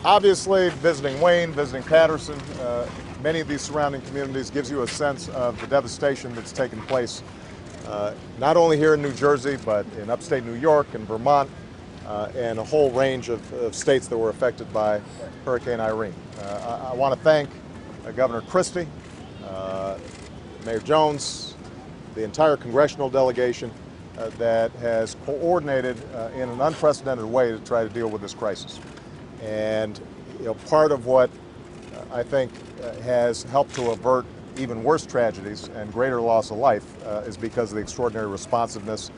Obviously, visiting Wayne, visiting Patterson, many of these surrounding communities gives you a sense of the devastation that's taken place not only here in New Jersey, but in upstate New York and Vermont, and a whole range of states that were affected by Hurricane Irene. I want to thank Governor Christie, Mayor Jones, the entire congressional delegation that has coordinated in an unprecedented way to try to deal with this crisis. And part of what I think has helped to avert even worse tragedies and greater loss of life is because of the extraordinary responsiveness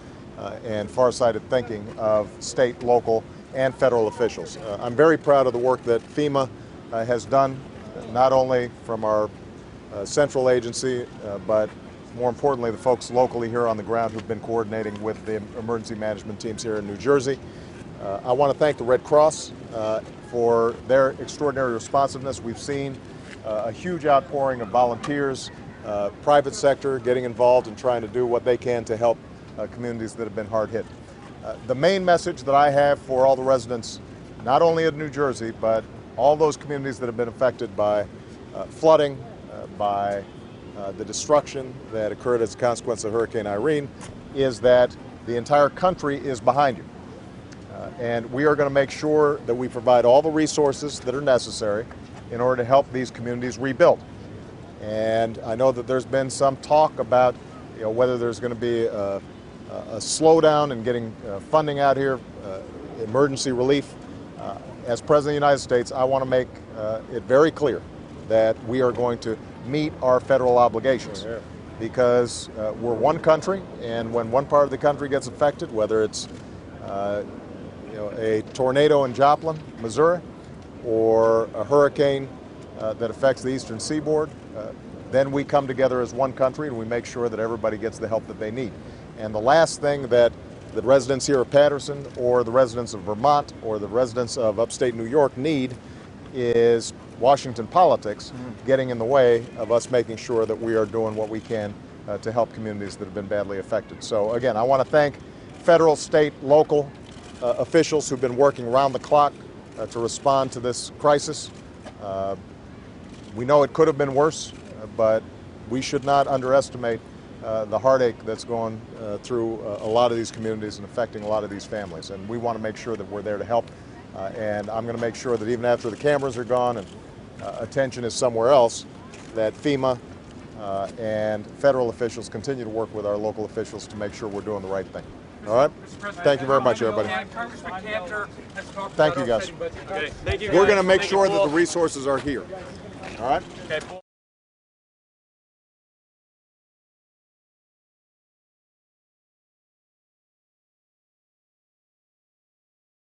and far-sighted thinking of state, local, and federal officials. I'm very proud of the work that FEMA has done, not only from our central agency, but more importantly, the folks locally here on the ground who've been coordinating with the emergency management teams here in New Jersey. I want to thank the Red Cross for their extraordinary responsiveness. We've seen a huge outpouring of volunteers, private sector getting involved and trying to do what they can to help communities that have been hard hit. The main message that I have for all the residents, not only of New Jersey, but all those communities that have been affected by flooding, by the destruction that occurred as a consequence of Hurricane Irene, is that the entire country is behind you. And we are going to make sure that we provide all the resources that are necessary in order to help these communities rebuild. And I know that there's been some talk about whether there's going to be a slowdown in getting funding out here, emergency relief. As President of the United States, I want to make it very clear that we are going to meet our federal obligations, because we're one country, and when one part of the country gets affected, whether it's a tornado in Joplin, Missouri, or a hurricane that affects the eastern seaboard, then we come together as one country and we make sure that everybody gets the help that they need. And the last thing that the residents here of Patterson, or the residents of Vermont, or the residents of upstate New York need is Washington politics getting in the way of us making sure that we are doing what we can to help communities that have been badly affected. So again, I want to thank federal, state, local officials who've been working around the clock to respond to this crisis. We know it could have been worse, but we should not underestimate the heartache that's going through a lot of these communities and affecting a lot of these families. And we want to make sure that we're there to help. And I'm going to make sure that even after the cameras are gone and attention is somewhere else, that FEMA and federal officials continue to work with our local officials to make sure we're doing the right thing. All right? Thank you very much, everybody. Thank you, guys. We're going to make sure that the resources are here. All right?